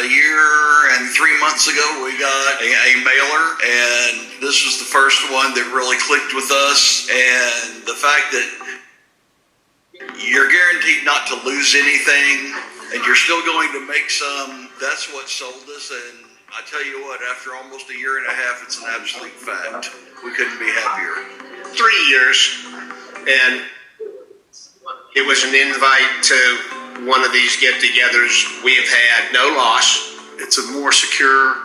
a year and 3 months ago, we got a mailer, and this was the first one that really clicked with us. And the fact that you're guaranteed not to lose anything, and you're still going to make some, that's what sold us. And I tell you what, after almost a year and a half, it's an absolute fact. We couldn't be happier. 3 years, and it was an invite to one of these get-togethers. We have had no loss. It's a more secure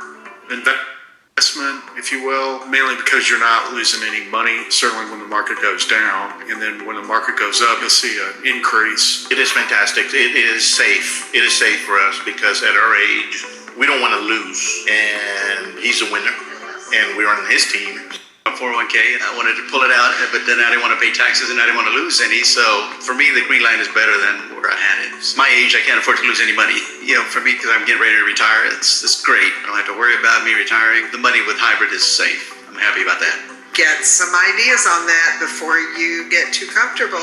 investment, if you will, mainly because you're not losing any money, certainly when the market goes down. And then when the market goes up, you'll see an increase. It is fantastic. It is safe. It is safe for us because at our age, we don't want to lose. And he's a winner, and we're on his team. A 401k, and I wanted to pull it out, but then I didn't want to pay taxes and I didn't want to lose any. So for me, the green line is better than where I had it. My age, I can't afford to lose any money. You know, for me, because I'm getting ready to retire, it's great. I don't have to worry about me retiring. The money with hybrid is safe. I'm happy about that. Get some ideas on that before you get too comfortable.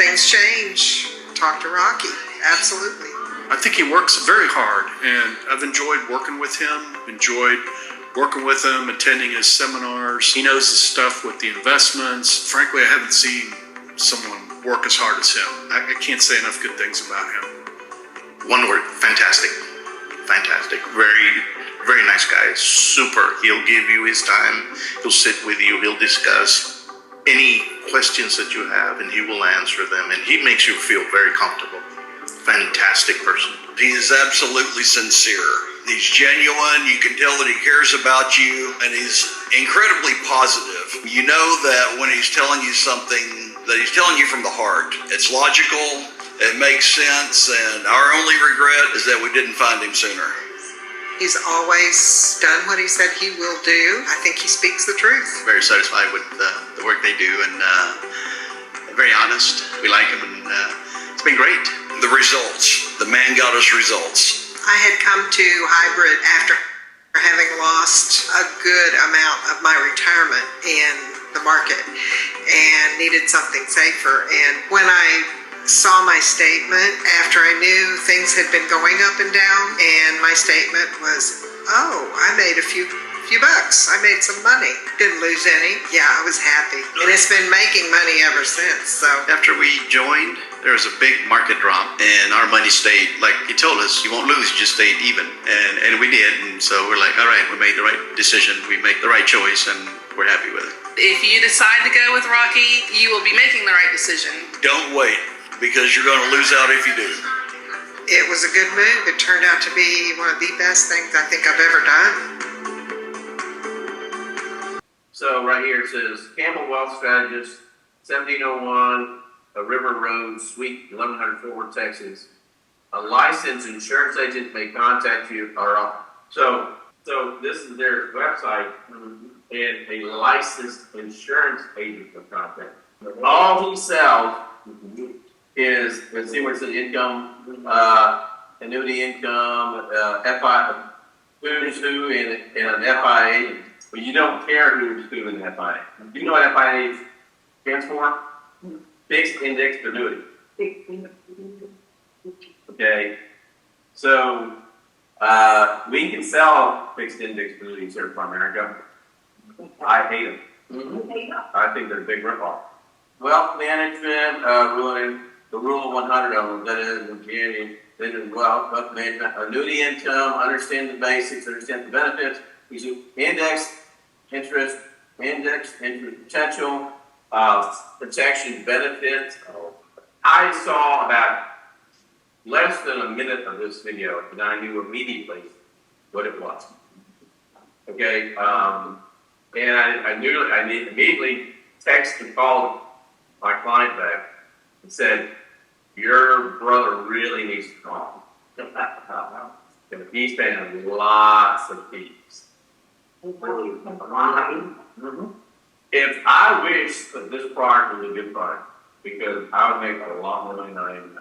Things change. Talk to Rocky. Absolutely. I think he works very hard, and I've enjoyed working with him, working with him, attending his seminars. He knows his stuff with the investments. Frankly, I haven't seen someone work as hard as him. I can't say enough good things about him. One word, fantastic. Fantastic. Very, very nice guy. Super. He'll give you his time. He'll sit with you. He'll discuss any questions that you have, and he will answer them. And he makes you feel very comfortable. Fantastic person. He is absolutely sincere. He's genuine. You can tell that he cares about you, and he's incredibly positive. You know that when he's telling you something, that he's telling you from the heart. It's logical, it makes sense, and our only regret is that we didn't find him sooner. He's always done what he said he will do. I think he speaks the truth. Very satisfied with the work they do, and very honest. We like him, and it's been great. The results. The man got us results. I had come to hybrid after having lost a good amount of my retirement in the market and needed something safer. And when I saw my statement, after I knew things had been going up and down, and my statement was, oh, I made a few bucks. I made some money. Didn't lose any. Yeah, I was happy. And it's been making money ever since. So after we joined, there was a big market drop, and our money stayed, like he told us, you won't lose, you just stayed even. And we did. And so we're like, all right, we made the right decision. We make the right choice, and we're happy with it. If you decide to go with Rocky, you will be making the right decision. Don't wait, because you're going to lose out if you do. It was a good move. It turned out to be one of the best things I think I've ever done. So right here it says, Campbell Wealth Strategist, 1701 River Road, Suite 1100, Fort Worth, Texas. A licensed insurance agent may contact you. So this is their website, and a licensed insurance agent will contact. All he sells is, let's see where it says income, annuity income, FI, who's who, and an FIA. But you don't care who's who in the FIA. Do you know what FIA stands for? Fixed Index Annuity. Okay. So we can sell fixed index annuities here in America. I hate them. I think they're a big ripoff. Wealth management, the rule of 100 of them, that is, wealth management, annuity income, understand the basics, understand the benefits. We do index interest potential, protection benefits. I saw about less than a minute of this video, and I knew immediately what it was. Okay, and I immediately texted and called my client back and said, "Your brother really needs to call." He's paying lots of fees. If I wish that this product was a good product, because I would make a lot more money than I am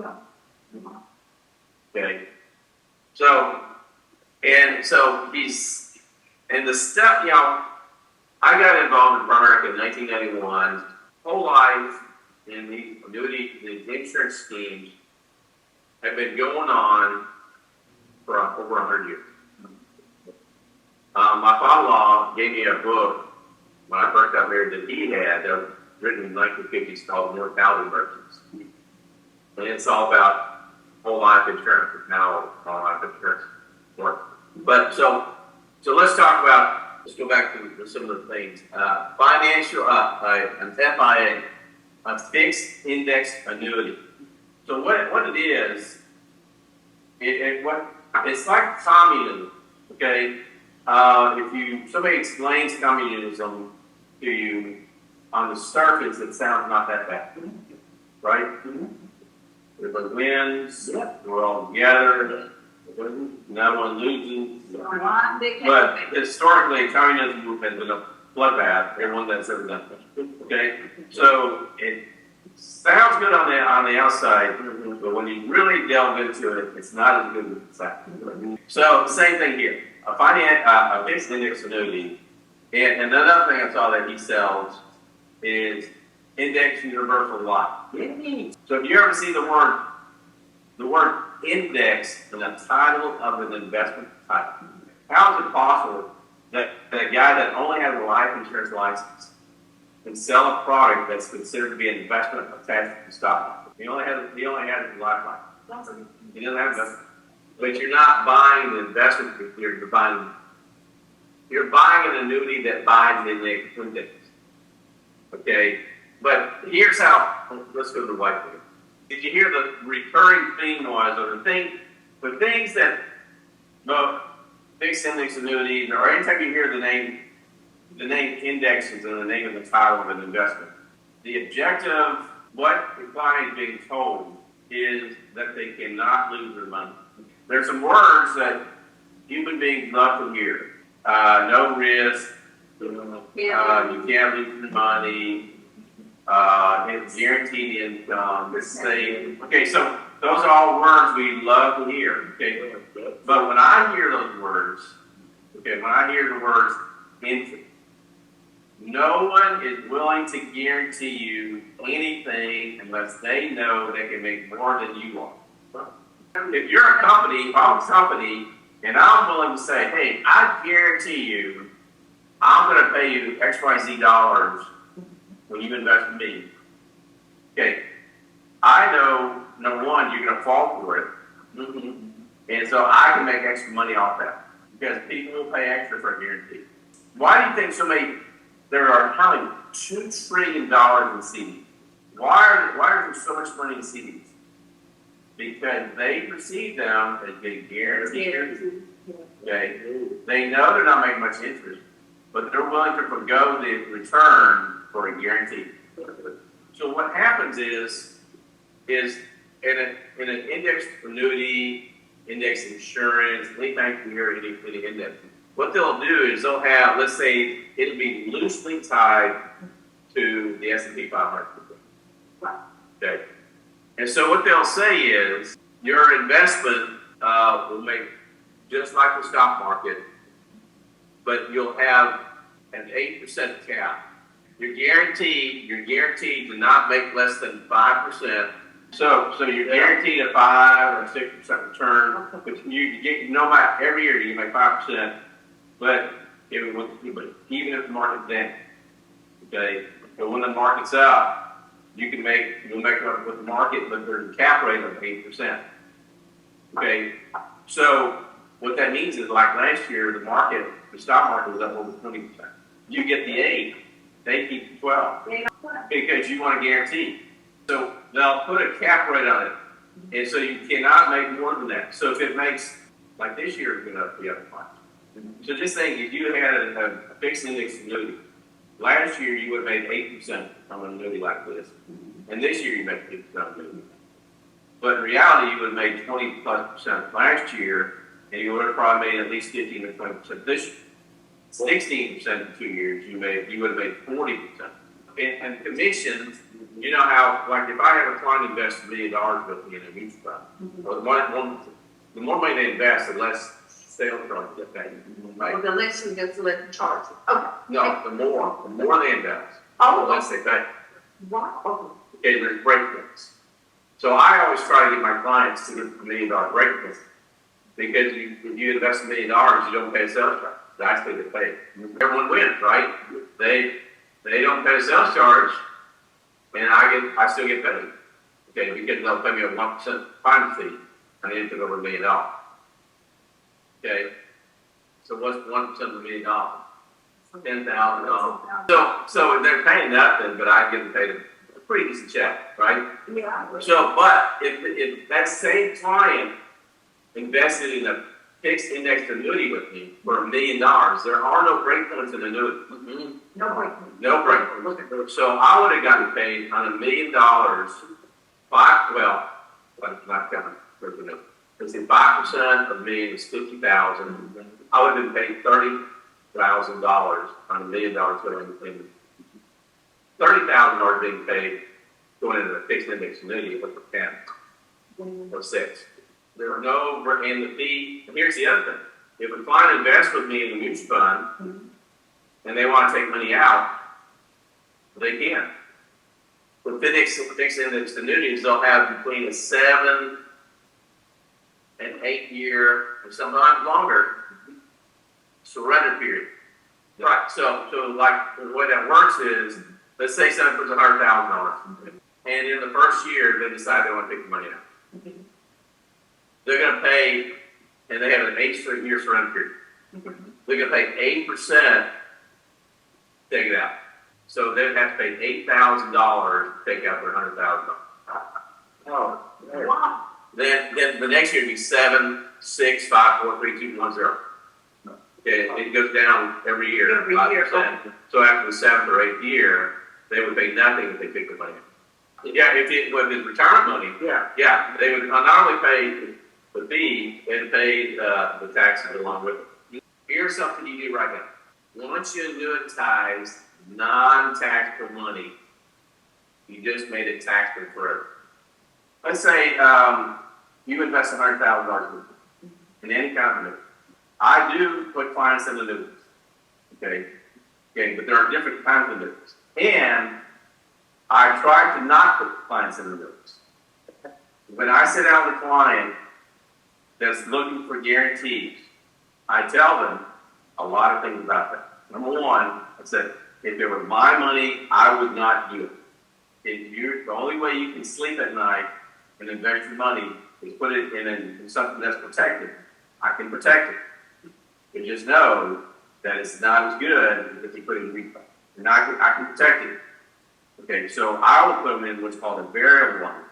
now. Okay. So he's, and the stuff, I got involved in America in 1991. Whole life in the annuity, the insurance schemes have been going on for over 100 years. My father-in-law gave me a book when I first got married that he had written in the 1950s called Mortality Merchants. And it's all about whole life insurance and how whole life insurance works. But so let's talk about, let's go back to some of the things. Financial, an FIA, a fixed index annuity. So what it is, it's like communism, okay? If somebody explains communism to you on the surface, it sounds not that bad, right? Everybody wins, we're all together, no one loses. But historically, communism has been a bloodbath, everyone that's ever done it, okay? So it sounds good on the outside, but when you really delve into it, it's not as good as it sounds. So same thing here. A fixed index annuity, and another thing I saw that he sells is index universal life. So if you ever see the word index in the title of an investment title, how is it possible that a guy that only has a life insurance license can sell a product that's considered to be an investment attached to the stock? He only has a life license. He doesn't have investment. But you're not buying the investment, you're buying an annuity that buys the index. Okay? But here's how, let's go to the whiteboard. Did you hear the recurring theme was, or the things that, fixed index annuities, or anytime you hear the name indexes and the name of the title of an investment, the objective, what the client is being told is that they cannot lose their money. There's some words that human beings love to hear. No risk, you can't lose your money, it's guaranteed income, it's safe. Okay, so those are all words we love to hear. Okay, but when I hear those words, when I hear the words interest, no one is willing to guarantee you anything unless they know they can make more than you are. If you're a company, I'm a company, and I'm willing to say, hey, I guarantee you, I'm going to pay you XYZ dollars when you invest in me. Okay, I know, number one, you're going to fall for it, and so I can make extra money off that because people will pay extra for a guarantee. Why do you think there are how many? $2 trillion in CDs. Why is there so much money in CDs? Because they perceive them as being guaranteed. Okay? They know they're not making much interest, but they're willing to forego the return for a guarantee. So what happens is in an index annuity, index insurance, anything you hear any index, what they'll do is they'll have, let's say, it'll be loosely tied to the S&P 500. Okay. And so what they'll say is your investment will make just like the stock market, but you'll have an 8% cap. You're guaranteed to not make less than 5%. So you're guaranteed a 5 or 6% return, but you get every year you make 5%. But even if the market's down, okay. But when the market's up, you'll make up with the market, but there's a cap rate of 8%. Okay, so what that means is, like last year, the stock market was up over 20%. You get the 8, they keep the 12 because you want a guarantee. So they'll put a cap rate on it, and so you cannot make more than that. So if it makes, like this year, it's going to be up 5. So just think, if you had a fixed index annuity, last year you would have made 8% on an annuity like this, and this year you make 8% on an annuity. But in reality, you would have made 20+% last year, and you would have probably made at least 15 or 20% this year. 16% in 2 years, you would have made 40%. And commissions, you know how, like if I have a client invest $1 million with me in a mutual fund, well, the more money they invest, the less sales charge get paid. Right? Well, the less you get to let them charge you. Okay. No, the more they invest, the less they pay. Wow. Okay, there's breakdowns. So I always try to get my clients to get $1 million breakdowns. Because if you invest $1 million, you don't pay a sales charge. That's what they pay. Everyone wins, right? They don't pay a sales charge, and I still get paid. Okay, because they'll pay me a 1% finder's fee, and then took over $1 million. Okay, so what's 1% of $1 million? $10,000. So they're paying nothing, but I get paid a pretty decent check, right? Yeah. So, but if that same client invested in a fixed index annuity with me for $1 million, there are no break points in annuity. Mm-hmm. No break. No break points. So I would have gotten paid on $1 million. Not counting. Let's say 5% of $1 million is $50,000. I would have been paid $30,000 on $1 million going in. $30,000 being paid going into a fixed index annuity with a 10 or 6. There are no, and the fee, here's the other thing. If a client invests with me in a mutual fund and they want to take money out, they can. With fixed index annuities, they'll have between a 7 and 8 year, or sometimes longer, surrender period. Right. So like the way that works is, let's say someone puts $100,000, and in the first year they decide they want to take the money out. They're going to pay, and they have an 8 straight year surrender period. They're going to pay 8% to take it out. So they'd have to pay $8,000 to take out their $100,000. Oh, wow. Then the next year would be 7, 6, 5, 4, 3, 2, 1, 0. Okay, it goes down every year. Every year. So after the 7th or 8th year, they would pay nothing if they took the money. Yeah, if it was retirement money, yeah, they would not only pay the fee, they'd pay the taxes along with it. Here's something you do right now. Once you annuitize non-taxable money, you just made it taxable forever. Let's say you invest $100,000 in any kind of annuity. I do put clients in annuities, okay, but there are different kinds of annuities, and I try to not put clients in annuities. When I sit down with a client that's looking for guarantees, I tell them a lot of things about that. Number one, I said, if it were my money, I would not do it. The only way you can sleep at night and invest your money is put it in something that's protected. I can protect it. But just know that it's not as good as if you put it in repo. And I can protect it. Okay, so I will put them in what's called a variable one.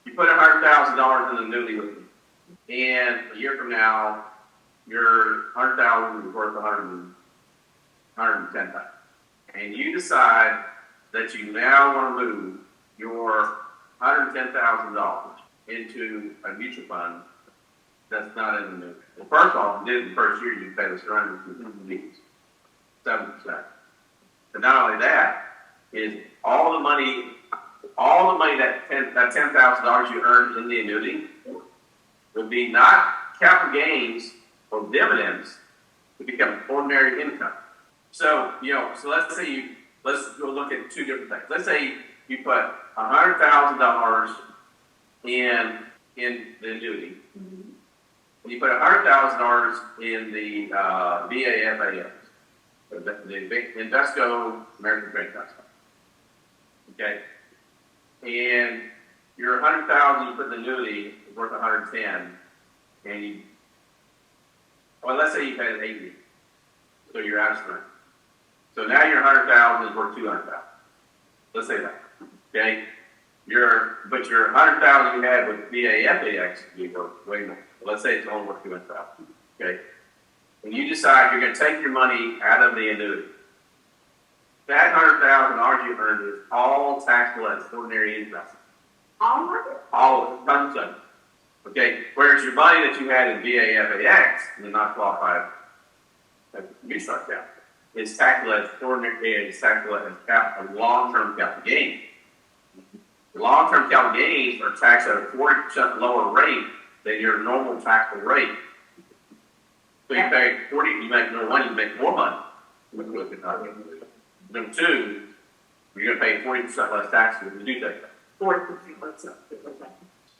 You put $100,000 in an annuity with me, and a year from now, your $100,000 is worth $110,000. And you decide that you now want to move your $110,000 into a mutual fund that's not in the annuity. Well, first off, you did in the first year, you pay the surrender fees, 7%. But not only that, is all the money that $10,000 you earned in the annuity would be not capital gains or dividends, it becomes ordinary income. So, so let's go look at two different things. Let's say you put $100,000 in the annuity, and you put $100,000 in the VAFAS, the Invesco American Franchise Fund. Okay, and your $100,000 you put in the annuity is worth $110,000, and let's say you paid it 8 weeks, so you're out of surrender. So now your $100,000 is worth $200,000. Let's say that. Okay, but your $100,000 you had with VAFAX would be worth way more. Let's say it's only worth $200,000. Okay, and you decide you're going to take your money out of the annuity. That $100,000 you earned is all taxable as ordinary income. All of it? All of it, tons of it. Okay, whereas your money that you had in VAFAX, the not qualified mutual account, is taxable as ordinary, is taxable as a long-term capital gain. Long-term capital gains are taxed at a 40% lower rate than your normal taxable rate. So you pay 40, you make more money, you make more money. Number two, you're going to pay 40% less taxes when you do take that. 40%.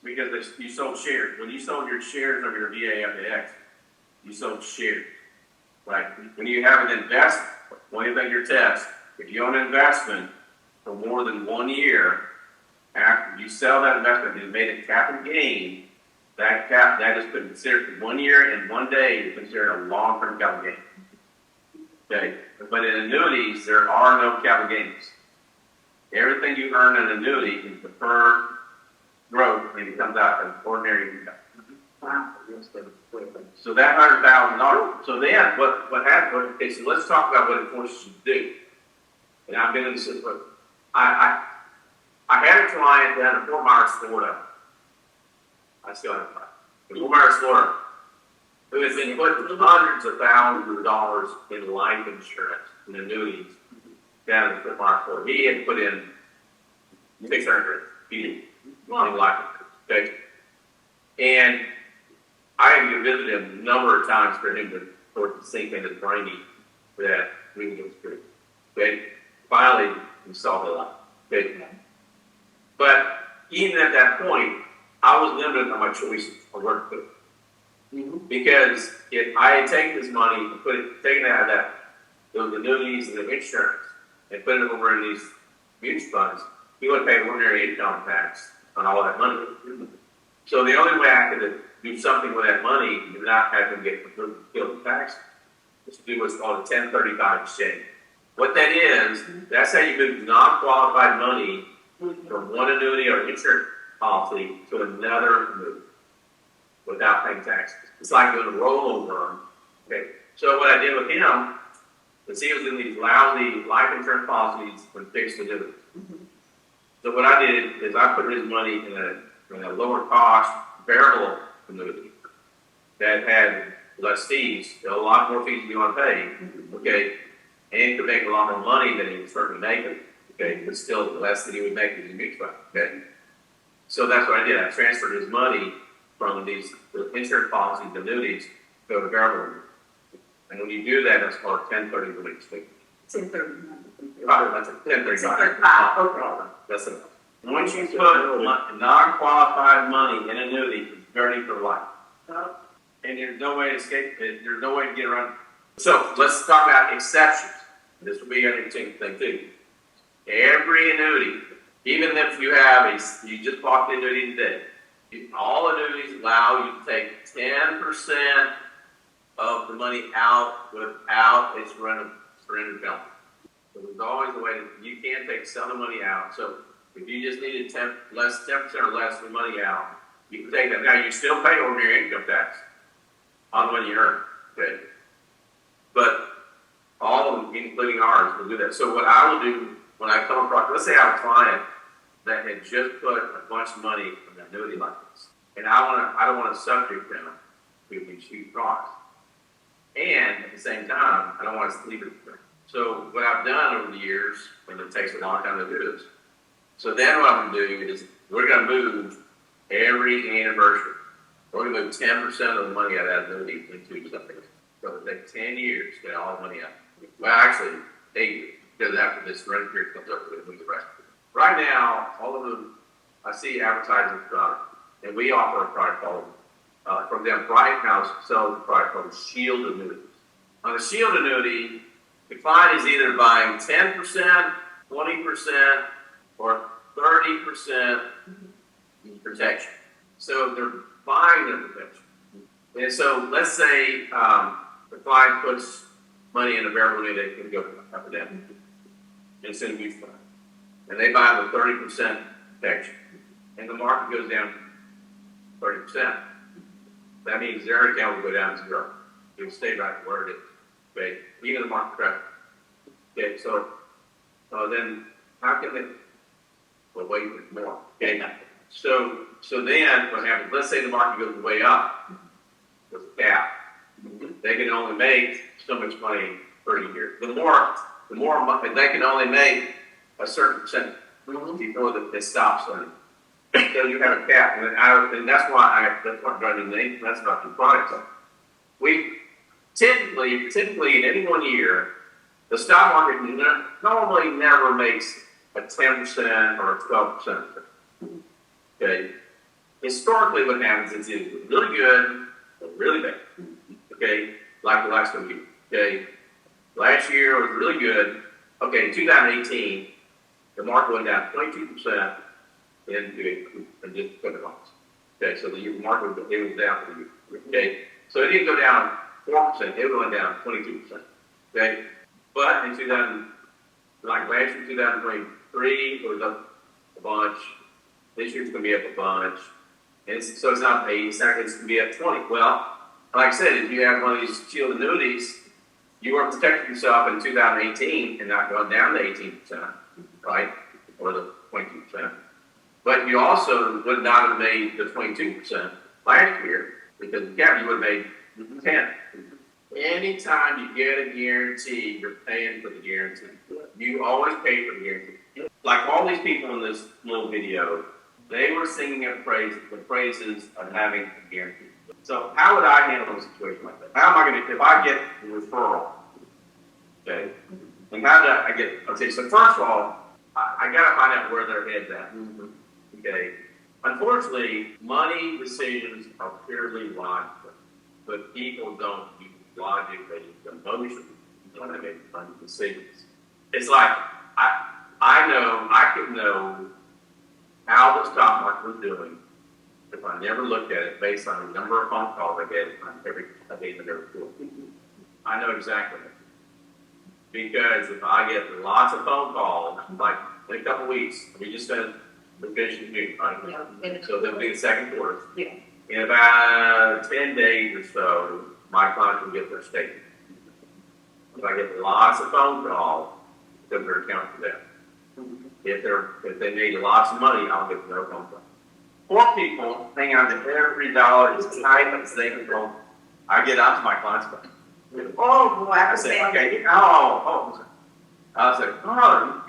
because you sold shares. When you sold your shares of your VAFAX, you sold shares. Right? When you have an investment, one of your test, if you own an investment for more than 1 year, after you sell that investment and made a capital gain, that is considered 1 year and 1 day is considered a long-term capital gain. Okay, but in annuities, there are no capital gains. Everything you earn in an annuity is deferred growth and it comes out as ordinary income. So that $100,000. So then, what happened? Okay, so let's talk about what it forces you to do. And I've been in this. I had a client down in Fort Myers, Florida. I still have a client in Fort Myers, Florida, who has been putting hundreds of thousands of dollars in life insurance and annuities down in Fort Myers, Florida. He had put in 600 in life insurance. Okay, and I had to visit him a number of times for him to sort of sink in his brain that we can get through. Okay, finally we saw the light. Okay, but even at that point, I was limited on my choices of where to put it. Because if I had taken this money and taken it out of those annuities and the insurance and put it over in these mutual funds, he would pay ordinary income tax on all that money. So the only way I could do something with that money and not have him get killed in tax is to do what's called a 1035 exchange. What that is, that's how you move non-qualified money from one annuity or insurance policy to another annuity without paying taxes. It's like doing a rollover. Okay. So what I did with him is he was in these lousy life insurance policies with fixed annuities. So what I did is I put his money in a lower cost variable annuity that had less fees, a lot more fees than you want to pay, okay, and could make a lot more money than he was certainly making, okay, but still less than he would make in the mutual fund, okay. So that's what I did. I transferred his money from these insurance policies, annuities, to a variable annuity. And when you do that, it's called 1030 release. 1030. That's a 1035. Okay. That's enough. Once you put non-qualified money in annuity, it's guaranteed for life. And there's no way to escape it. There's no way to get around it. So let's talk about exceptions. This will be an interesting thing too. Every annuity, even if you you just bought the annuity today, all annuities allow you to take 10% of the money out without a surrender penalty. So there's always a way that you can't take some of the money out. So if you just needed 10% or less of the money out, you can take that. Now you still pay ordinary income tax on the money you earn. Okay. But all of them, including ours, will do that. So what I will do when I come across, let's say I have a client that had just put a bunch of money in an annuity like this, and I don't want to subject them to these huge costs. And at the same time, I don't want to leave it there. So what I've done over the years, and it takes a long time to do this, so then what I'm going to do is we're going to move every anniversary. We're going to move 10% of the money out of that annuity into something. So it'll take 10 years to get all the money out. Well, actually, 8 years, because after this rent period comes up, we'll move the rest of it. Right now, all of them, I see advertisements about it, and we offer a product called, from them, Bright House sells a product called Shield Annuities. On a Shield annuity, the client is either buying 10%, 20%, or 30% protection. So they're buying the protection. And so let's say the client puts money in a variable annuity that can go up and down. And it's in a mutual fund. And they buy the 30% protection. And the market goes down 30%. That means their account will go down to zero. It will stay right where it is. Okay? Even the market crash. Okay, so then how can they wait for more? Okay. So then what happens, let's say the market goes way up. There's a cap. They can only make so much money per year. The more they can only make a certain percent before it stops learning. So you have a cap, and that's why that's what driving the that's about the products. We typically in any 1 year, the stock market normally never makes a 10% or a 12%. Okay, historically what happens is it's really good or really bad. Okay, like the last one. Okay, last year was really good. Okay, in 2018, the market went down 22% in just put it on. Okay, so the market it was down for the year. Okay, so it didn't go down 4%; it went down 22%. Okay, but in 2000, like last year, 2023, it was up a bunch. This year's going to be up a bunch. And so it's not 8, it's going to be up 20. Well, like I said, if you have one of these shield annuities, you were protecting yourself in 2018 and not going down to 18%, right? Or the 22%. But you also would not have made the 22% last year because yeah, you would have made 10. Anytime you get a guarantee, you're paying for the guarantee. You always pay for the guarantee. Like all these people in this little video, they were singing the praises of having a guarantee. So how would I handle a situation like that? How am I going to, if I get a referral, okay, and how do I get, okay, so first of all, I got to find out where their head's at, okay. Unfortunately, money decisions are purely logical, but people don't use logic, they use emotion when they make money decisions. It's like, I could know how the stock market was doing if I never looked at it based on the number of phone calls I get every day in every quarter. I know exactly. Because if I get lots of phone calls, like in a couple weeks, we just finished the new, right? Yeah. So that'll be the second quarter. Yeah. In about 10 days or so, my clients will get their statement. If I get lots of phone calls, because their account for them. If they need lots of money, I'll get no phone calls. Poor people hang on to every dollar as tight as they can go. I get out to my clients. Oh, boy, I say, okay, I said,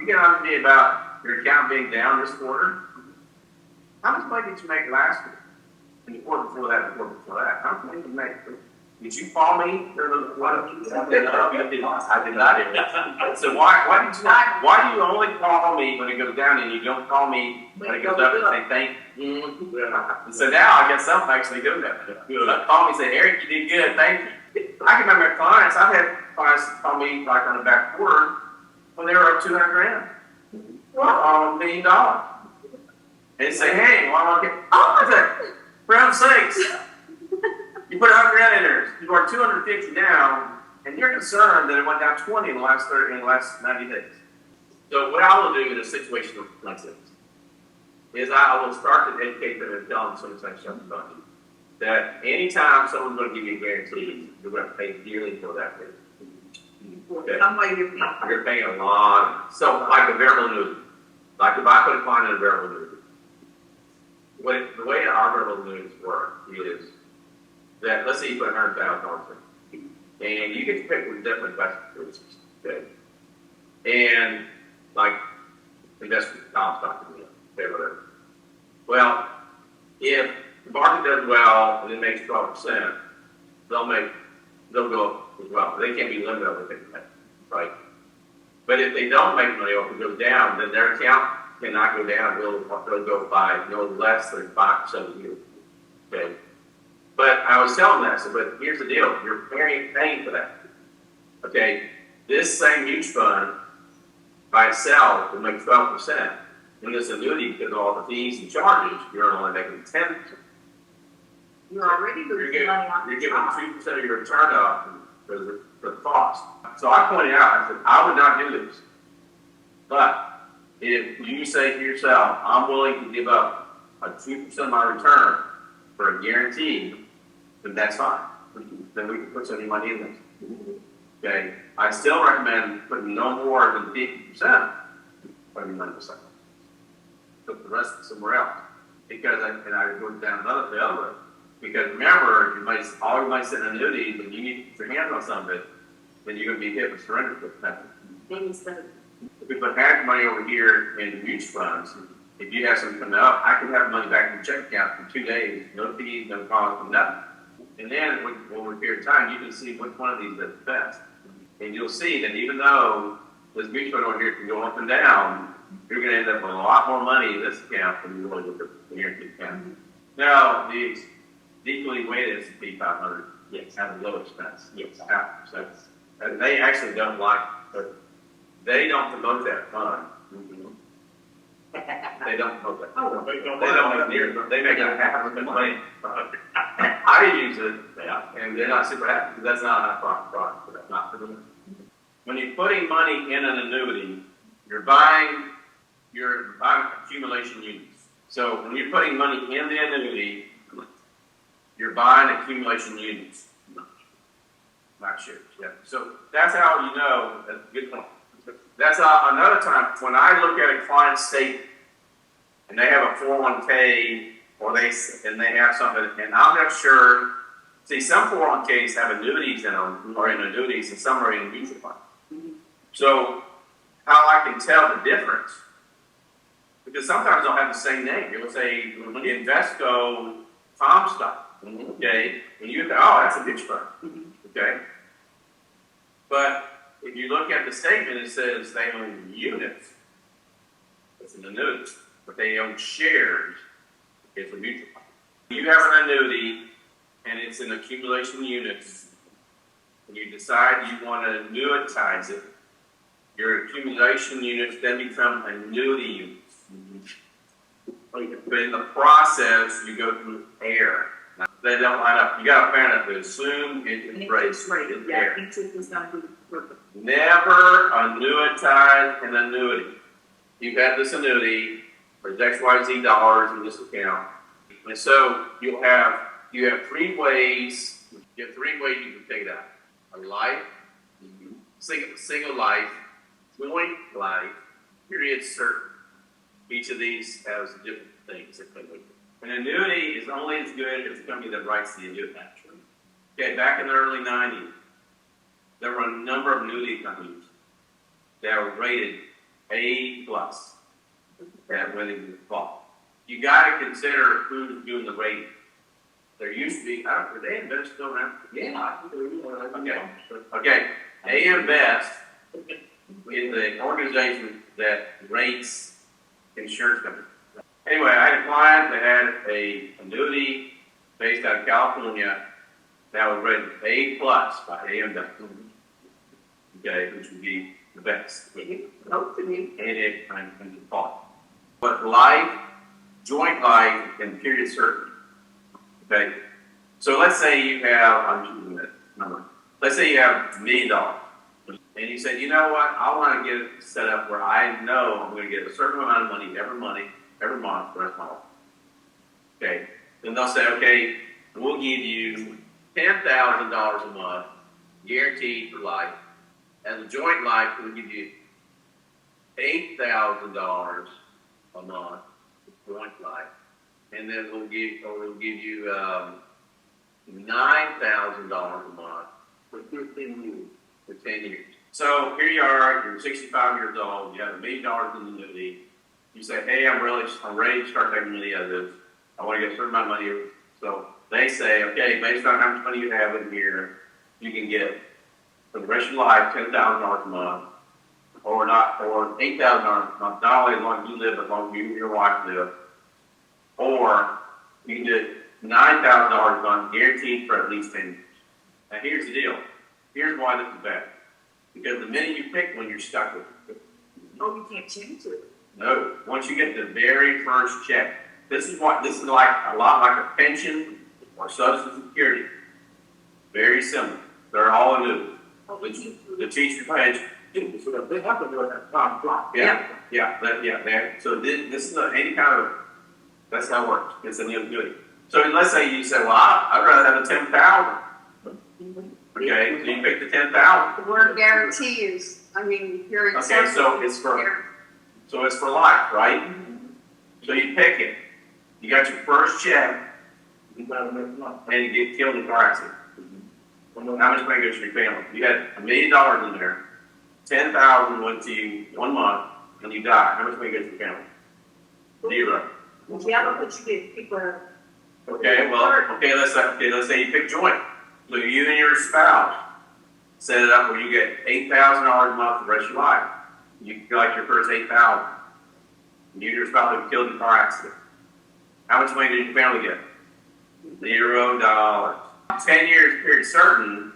you get on to me about your account being down this quarter. How much money did you make last year? And the quarter before that, How much money did you make? Did you call me? I did not. So why do you only call me when it goes down and you don't call me when it goes up and say thank you? So now I guess something actually do that. Call me and say, Eric, you did good, thank you. I can remember clients, I've had clients call me like on the back quarter when they were up $200,000. $1 million. And say, hey, I get, I said, for heaven's sakes. You put $100,000 in there, you are 250 down, and you're concerned that it went down 20 in the last 90 days. So what I will do in a situation like this is I will start to educate them and tell them some such stuff about you. That anytime someone's going to give you a guarantee, you're going to pay dearly for that thing. Okay. You're paying a lot. So like a variable annuity, like if I put a client in a variable annuity, the way our variable annuities work is that let's say you put $100,000 in, and you get to pick with different investment choices, okay? And like investment stock, whatever. Well, if the market does well and it makes 12%, they'll go up as well. They can't be limited over it, right? But if they don't make money or if it goes down, then their account cannot go down. It'll go by no less than 5% a year, okay? But I was telling that, but here's the deal. You're paying for that. Okay? This same mutual fund by itself will make 12%. In this annuity, because of all the fees and charges, you're only making 10%. You're already losing money on You're giving 2% of your return up for the cost. So I pointed out, I said, I would not do this. But if you say to yourself, I'm willing to give up a 2% of my return for a guarantee, then that's fine. Then we can put some money in this. Okay? I still recommend putting no more than 50%. Putting money aside. Put the rest somewhere else. Because I go down the other way. Because remember, all you might sit in annuities, and you need to put your hands on some of it, then you're going to be hit with surrender with that. If we put half money over here in mutual funds, if you have something coming up, I can have money back in your check account for 2 days, no fees, no cost, nothing. And then over a period of time, you can see which one of these is the best. And you'll see that even though this mutual fund over here can go up and down, you're going to end up with a lot more money in this account than you will with the guaranteed account. Now, the equally weighted S&P 500 has a low expense. Yes. 0.5%. And they actually don't like, they don't promote that fund. They don't promote that. Oh, They don't make near, they make a half of the money. I use it, and they're not super happy because that's not a high profit product for them, not for them. When you're putting money in an annuity, you're buying accumulation units. So when you're putting money in the annuity, you're buying accumulation units. Not shares, yeah. So that's how you know, that's a good point. That's how, another time, when I look at a client statement, and they have a 401k, or they have something, and I'm not sure, see, some 401ks have annuities in them, or in annuities, and some are in mutual funds. So, how I can tell the difference, because sometimes they'll have the same name. It'll say Invesco Comstock, okay? And you go, oh, that's a mutual fund, okay? But if you look at the statement, it says they own units. It's an annuity. But they own shares. It's a mutual fund. You have an annuity, and it's in accumulation units, and you decide you want to annuitize it, your accumulation units then become annuity units. But in the process, you go through air. Now, they don't line up. You got to find out the assumed interest rate is air. Never annuitize an annuity. You've had this annuity for XYZ dollars in this account, and so you have 3 ways. You have 3 ways you can take it out: a life, single life, joint life, period certain. Each of these has different things that come with it. An annuity is only as good as the company that writes the annuity. Okay, back in the early 90s, there were a number of annuity companies that were rated A+. That when it was bought. You got to consider who's doing the rating. There used to be, were they Invest still around? Yeah. Okay. AM Best is the organization that rates insurance companies. Anyway, I had a client that had a annuity based out of California that was rated A+ by AM Best. Okay, which would be the best. And it and default. But life, joint life, and period certain. Okay? So let's say you have, I'm choosing that number. Let's say you have $1 million. And you said, you know what, I want to get it set up where I know I'm going to get a certain amount of money every month for the rest of my life. Okay? Then they'll say, okay, we'll give you $10,000 a month, guaranteed for life. As a joint life, we'll give you $8,000 a month for joint life, and then we'll give you $9,000 a month for 15 years. For 10 years. So here you are. You're 65 years old. You have $1 million in the annuity. You say, "Hey, I'm ready to start making money out of this. I want to get a certain amount of money." So they say, "Okay, based on how much money you have in here, you can get for the rest of your life $10,000 a month." Or $8,000 a month, not only as long as you live, but as long as you and your wife live. Or you can do $9,000 a month, guaranteed for at least 10 years. Now here's the deal. Here's why this is bad. Because the minute you pick one, you're stuck with it. Oh, you can't change it. No. Once you get the very first check, this is like a lot like a pension or Social Security. Very similar. They're all annuities. The teacher pension. So they have to do it at top block. Yeah. So this is any kind of, that's how it works. It's an annuity. So let's say you say, well, I'd rather have the 10,000. Okay, so you pick the 10,000. The word guarantee is, you're okay, so it's for life, right? Mm-hmm. So you pick it. You got your first check, and you get killed in a car accident. Mm-hmm. How much money goes to your family? You had $1 million in there. 10,000 went to you 1 month, and you die. How much money goes to your family? 0. Yeah, but you get people. Okay, let's say you pick joint. So you and your spouse set it up where you get $8,000 a month for the rest of your life. You collect your first $8,000. You and your spouse are killed in a car accident. How much money did your family get? $0. 10 years period certain,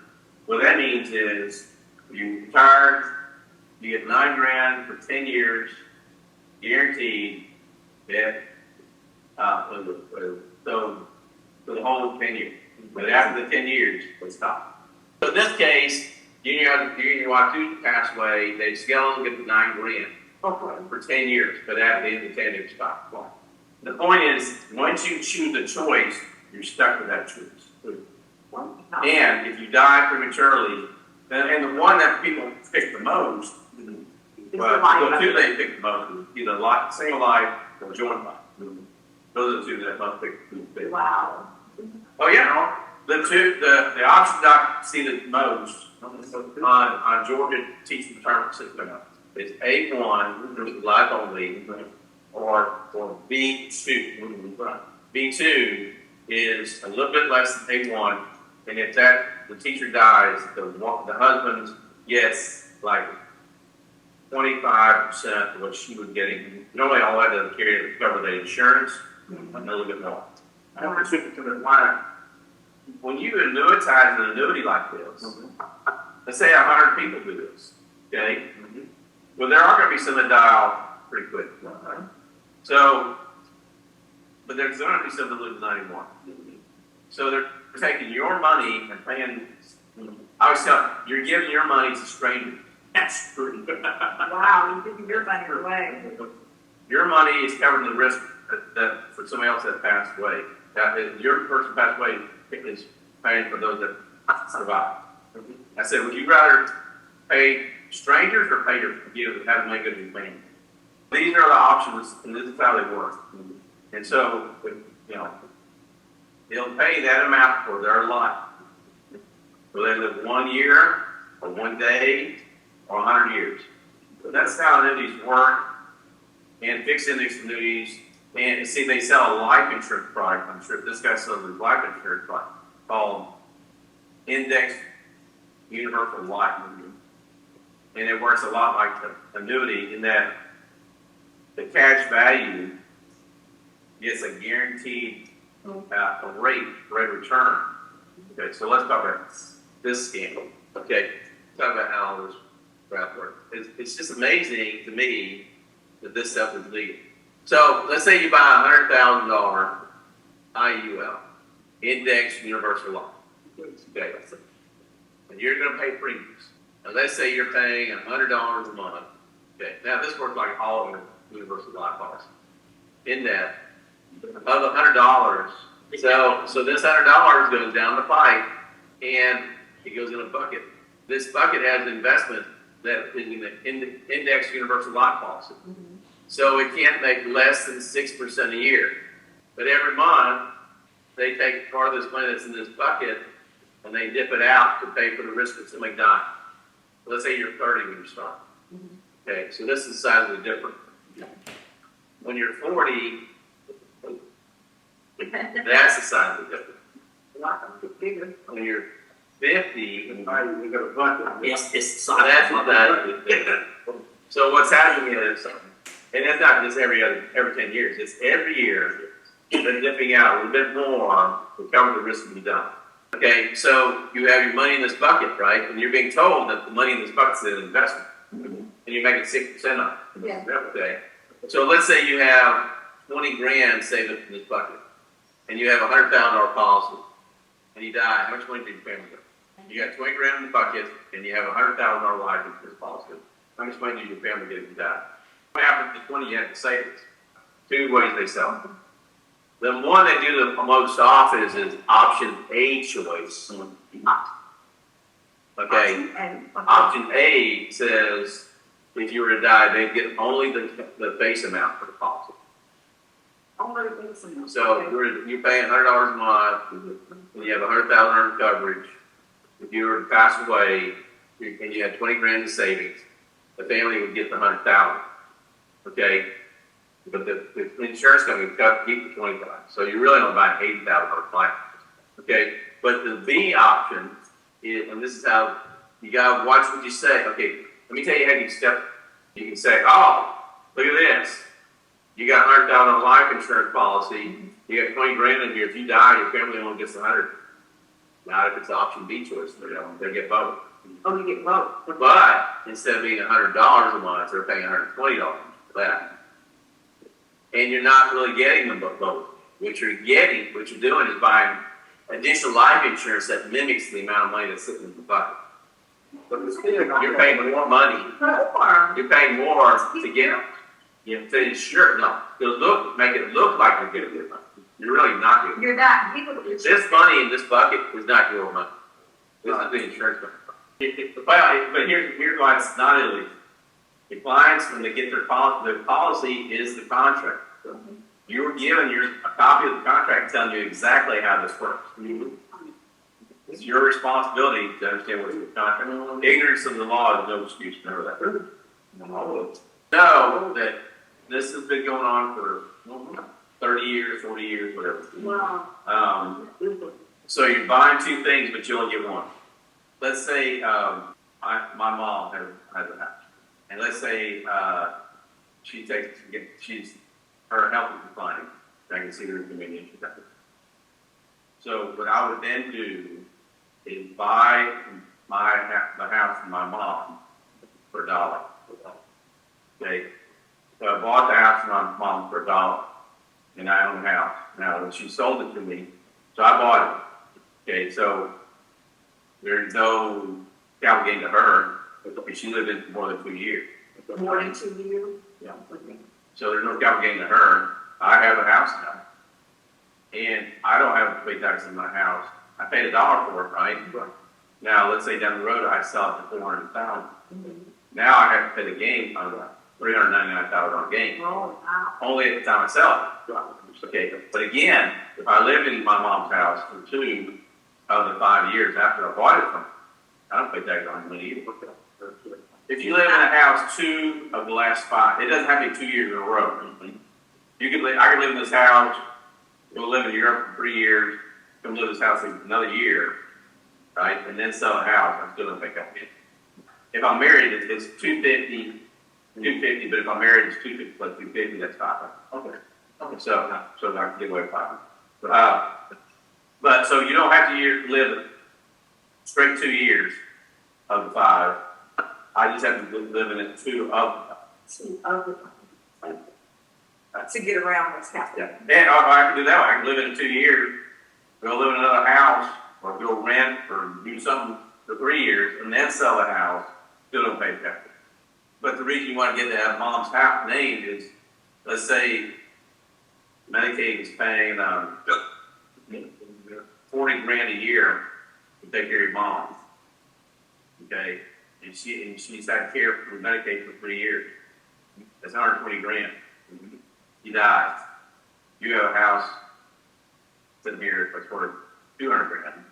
what that means is you retired, you get $9,000 for 10 years, guaranteed, so for the whole 10 years. But after the 10 years, they stop. So in this case, you and your wife passed away, they still only get the $9,000 for 10 years, but after the end of the 10 years, stop. The point is, once you choose a choice, you're stuck with that choice. And if you die prematurely, and the one that people pick the most, well, the two they pick the most, either single life or joint life. Those are the two that most pick. Wow. Oh yeah, the option doc see the most on Georgia teaching retirement system is A1, which is life only, or B2. B2 is a little bit less than A1, and if the teacher dies, the husband gets like 25% of what she was getting. Normally, all that does carry to cover the insurance, a little bit more. I don't why. When you annuitize an annuity like this, let's say 100 people do this, okay? Well, there are going to be some that die off pretty quick. So, but there's going to be some that live to 91. So they're taking your money and paying. I was telling you, you're giving your money to strangers. That's true. Wow, you're giving your money away. Your money is covering the risk that for somebody else that passed away. That is, your person passed away is paying for those that survived. I said, would you rather pay strangers or pay you to have money go to your family? These are the options, and this is how they work. And so, they'll pay that amount for their life. Will they live 1 year, or 1 day, or 100 years? So that's how annuities work, and fixed index annuities. And see, they sell a life insurance product. I'm sure this guy sells a life insurance product called Index Universal Life. And it works a lot like the annuity in that the cash value gets a guaranteed rate of return. Okay, so let's talk about this scandal. Okay, talk about how all this crap works. It's just amazing to me that this stuff is legal. So let's say you buy a $100,000 IUL, Index Universal Life. Okay, and you're going to pay premiums. Now let's say you're paying $100 a month. Okay, now this works like all of the Universal Life policies. In that, of $100, so this $100 goes down the pipe and it goes in a bucket. This bucket has investment that is in the Index Universal Life policy. So it can't make less than 6% a year. But every month, they take part of this money that's in this bucket and they dip it out to pay for the risk of somebody dying. Let's say you're 30 when you start. Okay, so this is sizably different. When you're 40, that's the size of the difference. When you're 50, we got a bucket. It's that's the size of the difference. So what's happening is, and that's not just every 10 years, it's every year they're dipping out a little bit more to cover the risk of you dying. Okay, so you have your money in this bucket, right? And you're being told that the money in this bucket is an investment. And you're making 6% on it. Yeah. Okay. So let's say you have 20 grand saved up in this bucket. And you have a $100,000 policy. And you die. How much money did your family get? You got 20 grand in the bucket and you have a $100,000 life insurance policy. How much money did your family get if you die? What happened to 20 you had to save it? Two ways they sell them. The one they do the most often is option A choice. Okay. Option A says if you were to die, they get only the base amount for the policy. So you're paying $100 a month, and you have $100,000 coverage. If you were to pass away and you had 20 grand in savings, the family would get the $100,000. Okay. But the insurance company would keep the 25. So you really only buy an $80,000 plan. Okay. But the B option is, and this is how you gotta watch what you say. Okay. Let me tell you how you step. You can say, "Oh, look at this. You got 100,000 on a life insurance policy. You got 20 grand in here. If you die, your family only gets 100. Not if it's option B choice. They get both. Oh, you get both. But instead of being $100 a month, they're paying $120 for that. And you're not really getting them both. What you're doing is buying additional life insurance that mimics the amount of money that's sitting in the bucket. You're paying more money. You're paying more to get to insure. No, make it look like you're getting your money. You're really not getting. You're not. People. This money in this bucket is not your money. This is the insurance company. But here's why it's not illegal. The clients, when they get their policy is the contract. You're given a copy of the contract telling you exactly how this works. It's your responsibility to understand what's in the contract. Ignorance of the law is no excuse. Remember that. Know that this has been going on for 30 years, 40 years, whatever. Wow. So you're buying two things, but you only get one. Let's say my mom has a house, and let's say her health is declining. I can see her inconvenience. So what I would then do is buy the house from my mom for $1. Okay, so I bought the house from my mom for $1, and I own the house now. When she sold it to me, so I bought it. Okay, so there's no capital gain to her because she lived in more than 2 years. More than 2 years? Yeah. So there's no capital gain to her. I have a house now. And I don't have to pay taxes on my house. I paid $1 for it, right? Now, let's say down the road I sell it for $400,000. Now I have to pay the gain on $399,000 gain. Oh, wow. Only at the time I sell it. Okay, but again, if I lived in my mom's house for 2 of the 5 years after I bought it from her, I don't pay tax on the money either. If you live in a house 2 of the last 5, it doesn't have to be 2 years in a row. I could live in this house, go live in Europe for 3 years, come live in this house another year, right? And then sell a house, I still don't pay tax. If I'm married, it's $250, but if I'm married, it's $250 plus $250, that's $500. Okay. So I can get away with $500. But so you don't have to live straight 2 years of the 5. I just have to live in it 2 of the 5. To get around what's happening. Yeah. And I can do that. I can live in it 2 years, go live in another house, or go rent, or do something for 3 years, and then sell a house. Still don't pay taxes. But the reason you want to get that mom's house named is, let's say Medicaid is paying $40,000 a year to take care of your mom. Okay, and she's had care for Medicaid for 3 years. That's $120,000. You die. You have a house sitting here that's worth $200,000.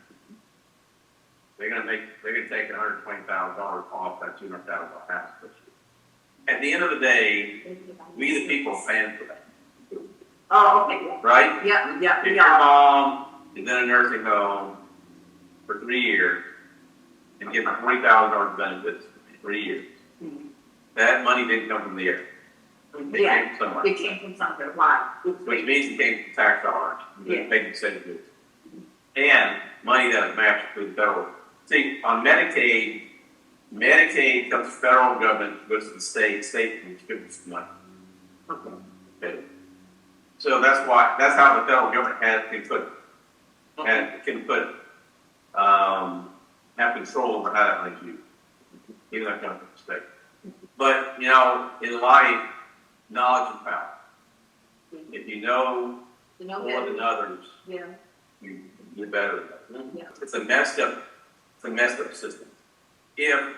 They're gonna take $120,000 off that $200,000 house. At the end of the day, we the people are paying for that. Oh, okay. Right? Yeah. If your mom is in a nursing home for 3 years and getting $20,000 benefits for 3 years, that money didn't come from the air. It came from somewhere. It came from somewhere. Why? Which means it came from tax dollars. Yeah. Making sense. And money that is matched to the federal. See, on Medicaid comes from the federal government, goes to the state contributes money. Okay. So that's how the federal government have control over how that money's used. Even though it comes from the state. But, in life, knowledge and power. If you know more than others, you're better. Yeah. It's a messed up system. If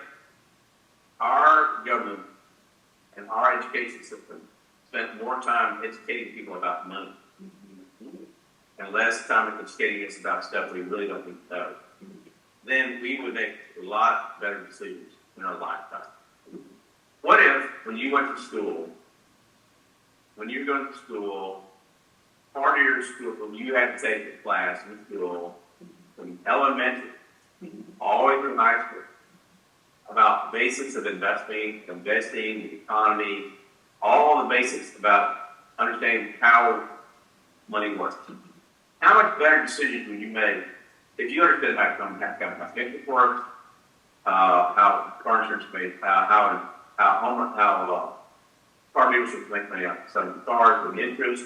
our government and our education system spent more time educating people about money and less time educating us about stuff we really don't need to know, then we would make a lot better decisions in our lifetime. What if, when you went to school, part of your school, when you had to take a class in school, from elementary, all the way through high school, about basics of investing, the economy, all the basics about understanding how money works. How much better decisions would you make if you understood how business works, how car insurance is made, how car dealerships make money on selling cars, with the interest,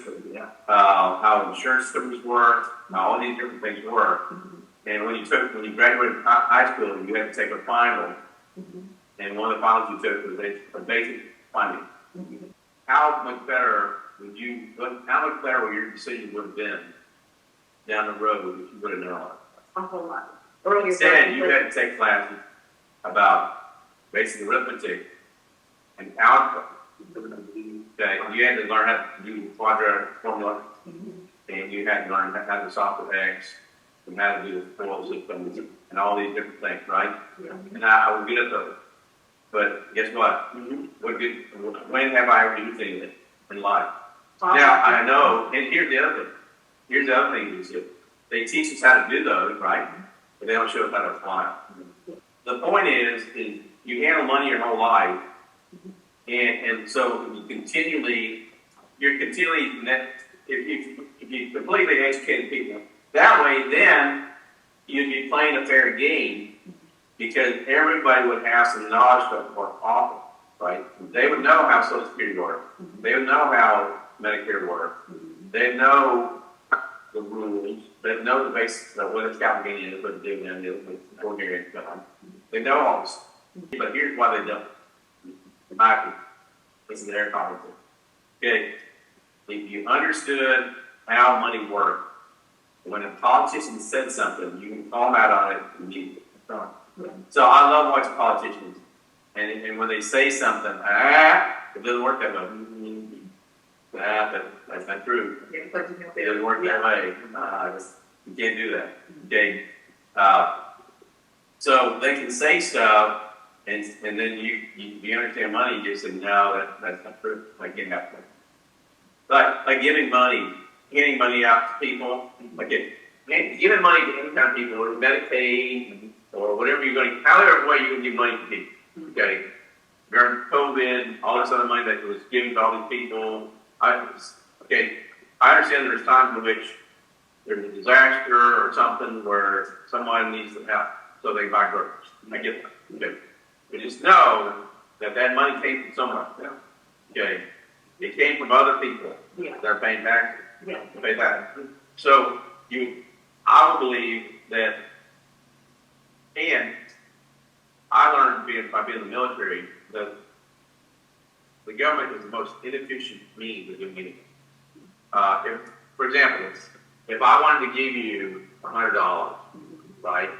how insurance companies work, how all these different things work. And when you graduated high school, you had to take a final, and one of the finals you took was a basic finding. How much better would your decision would have been down the road if you would have known? A whole lot. Instead, you had to take classes about basic arithmetic and algebra. Okay, you had to learn how to do quadratic formula, and you had to learn how to solve for X, and how to do the foil system, and all these different things, right? And I was good at those. But guess what? When have I ever used anything in life? Now, I know, and here's the other thing. Here's the other thing is that they teach us how to do those, right? But they don't show us how to apply them. The point is you handle money your whole life, and so you're continually, if you completely educate people that way, then you'd be playing a fair game, because everybody would have some knowledge of what offer, right? They would know how Social Security works. They would know how Medicare works. They know the rules. They know the basics of what a capital gain is, what a dividend is, what ordinary income. They know all this. But here's why they don't. In my opinion, this is their politics. Okay, if you understood how money worked, when a politician said something, you can call them out on it immediately. So I love watching politicians, and when they say something, it doesn't work that way. That's not true. It doesn't work that way. You can't do that. Okay. So they can say stuff, and then you understand money. You just say no, that's not true. I can't have that. Like giving money, handing money out to people, giving money to any kind of people, or Medicaid, or whatever you're going to, however way you're going to give money to people. Okay. During COVID, all this other money that was given to all these people. I understand there's times in which there's a disaster or something where someone needs some help, so they buy groceries. I get that. Okay. But just know that money came from somewhere. Okay. It came from other people. They're paying taxes. To pay that. So I would believe that, and I learned by being in the military that the government is the most inefficient means of doing anything. For example, if I wanted to give you $100, right,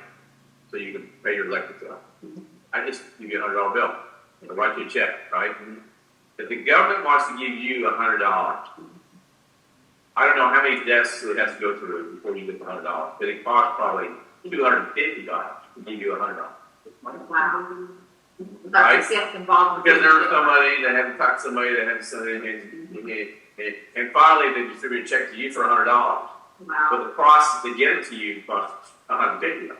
so you can pay your electric bill, I just give you a $100 bill. I write you a check, right? If the government wants to give you $100, I don't know how many deaths it has to go through before you get the $100, but it costs probably $250 to give you $100. Wow. Right? Involved because there was somebody that had to talk to somebody that had something, and finally they distributed a check to you for $100. Wow. But the process to get it to you costs $150.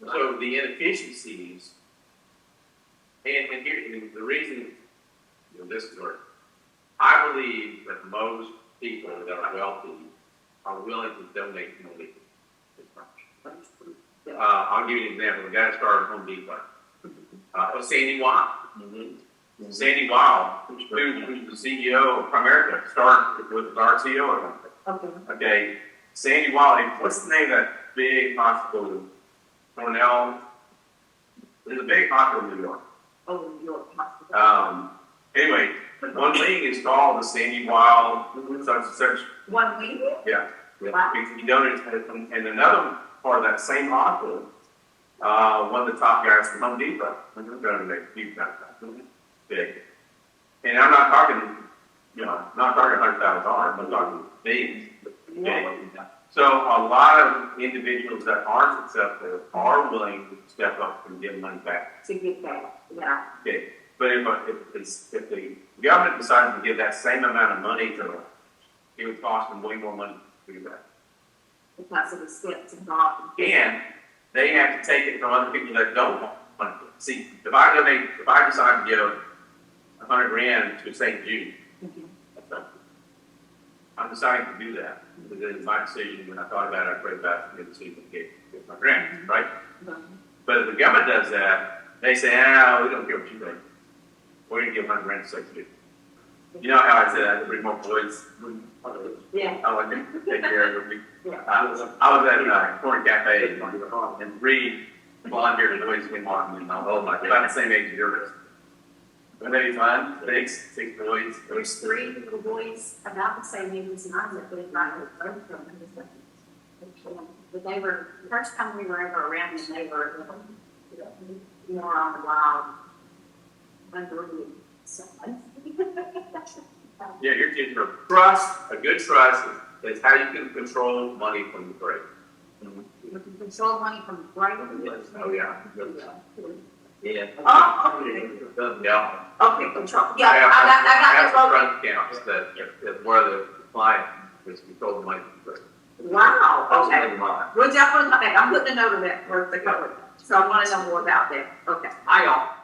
So the inefficiencies, and here the reason this is where I believe that most people that are wealthy are willing to donate money. I'll give you an example. The guy that started Home Depot. Sandy Weil. Sandy Weil, who's the CEO of Primerica, started with our CEO. Okay. Sandy Weil, what's the name of that big hospital? Cornell. There's a big hospital in New York. New York hospital. Anyway, one wing is called the Sandy Weil such. One wing? Yeah. Wow. He donated, and another part of that same hospital, one of the top guys from Home Depot, big. And I'm not talking, not talking $100,000. I'm talking millions. Okay. So a lot of individuals that are successful are willing to step up and give money back. To get back, yeah. Okay. But if the government decided to give that same amount of money to them, it would cost them way more money to do that. Because of the steps involved. And they have to take it from other people that don't want it. See, if I decide to give $100,000 to St. Jude, I'm deciding to do that. It was my decision. When I thought about it, I prayed about it, and see get my grant, right? But if the government does that, they say, we don't care what you think. We're going to give 100 grand to subsidy. You know how I said I had to bring more boys? Yeah. I want them to take care of me. Yeah. I was at a corner cafe and 3 blonde-haired boys came walking in. Oh my, about the same age as yours. But they fun, 6 boys. There's 3 little boys about the same age as mine that live right with both of them. But they were, the first time we were ever around them, they were more on the wild, unruly side. Yeah, your kids are trust, a good trust is how you can control money from the break. You can control money from right over there. Oh, yeah. Yeah. Oh, okay. Yeah. Okay, control. Yeah, I got the vote. Front accounts that where the client is control the money from the break. Wow, okay. Never mind. We'll definitely, okay, I'm putting a note of that for the cover. So I want to know more about that. Okay, I all.